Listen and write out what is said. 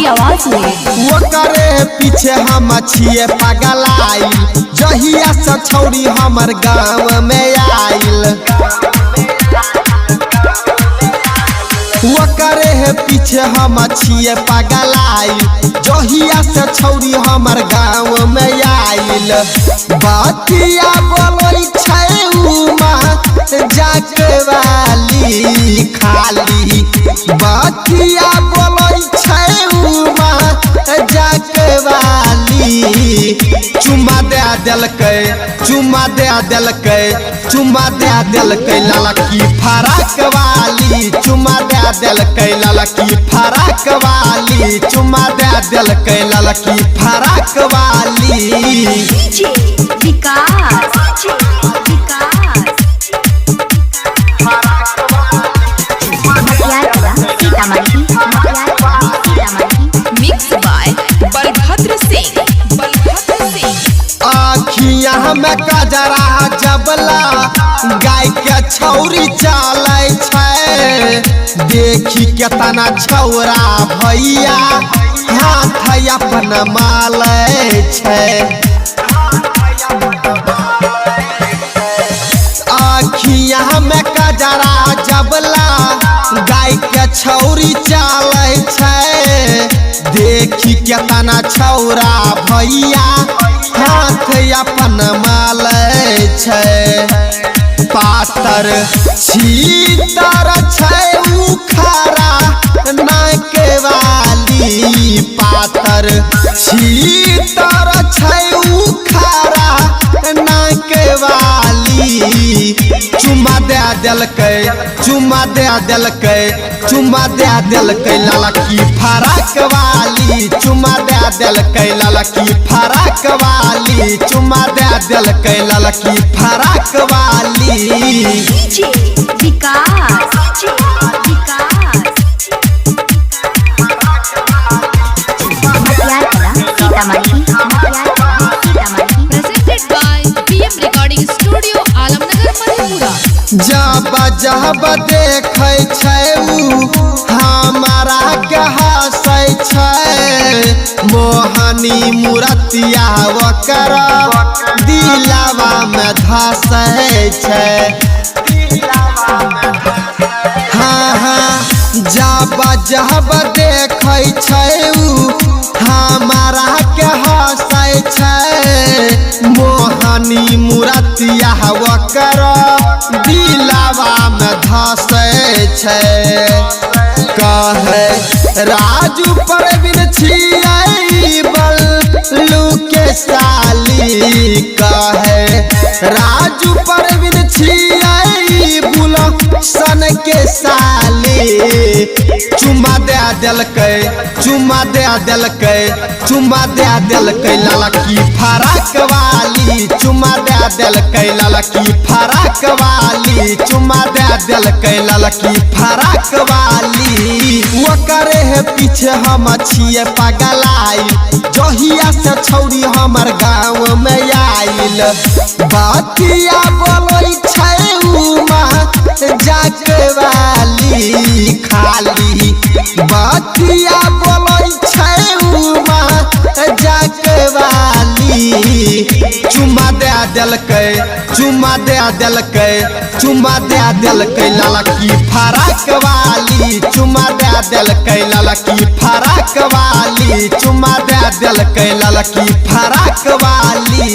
की आवाज में वो करे पीछे हम छिए पगलाई जहिया से छौरी हमर गाँव में आइल। वो करे पीछे हम छिए पगलाई जहिया से छौरी हमर गाँव में आइल। बतिया बोलै छै उमा जाके वाली खाली बतिया बोलै छै उमा जाके वाली। चुम्मा दे देलकै चुम्मा दे देलकै चुम्मा दे देलकै ललकी फराक वाली। चुम्मा दे देलकै ललकी फराक वाली। चुम्मा दे देलकै ललकी फराक वाली। DJ Vikas mix by Balbhadra Singh. आँखिया में कजरा जबला गाय के छौरी चलै छै। देखी केतना छौरा भैया हाथ अपन मालै छै। आँखिया में कजरा जबला गाय के छौरी चलै छै। देखी केतना छौरा भैया हाथ अपन मालै छै। पातर छीतर छै उखारा नाक वाली। पातर छीतर छै उखारा नाक वाली। चुम्मा दे देलकै चुम्मा दे देलकै चुम्मा दे देलकै ललकी फराक वाली। चुम्मा दे देलकै ललकी फराक वाली। चुम्मा दे देलकै ललकी फराक वाली। DJ Vikas presented by PM recording studio Alamnagar Madhepura. जब जब देखै छै उ हमारा के हँसै छै। मोहनी मूरतिया ओकर दिलवा में धसै छै। हाँ हाँ जब जब देखै छै उ हमारा के हँसै छै। मोहनी मूरतिया ओकर दिलवा में धसै छै। कहे राजू परवीन छियै बल्लू के साली। कहे राजू परवीन छियै बुलसन के साली। चुम्मा दे देलकै चुम्मा दे देलकै चुम्मा दे देलकै ललकी फराक वाली। चुम्मा दे देलकै ललकी फराक वाली। चुम्मा दे देलकै ललकी फराक वाली। वो करे पीछे हम छिए पगलाई जहिया से छौरी हमर गाँव में आइल। बतिया बोलै छै उमा जाके वाली खाली बतिया बोलै छै उमा जाके वाली। चुम्मा दे देलकै चुम्मा दे देलकै चुम्मा दे देलकै ललकी फराक वाली। चुम्मा दे देलकै ललकी फराक वाली। चुम्मा दे देलकै ललकी फराक वाली।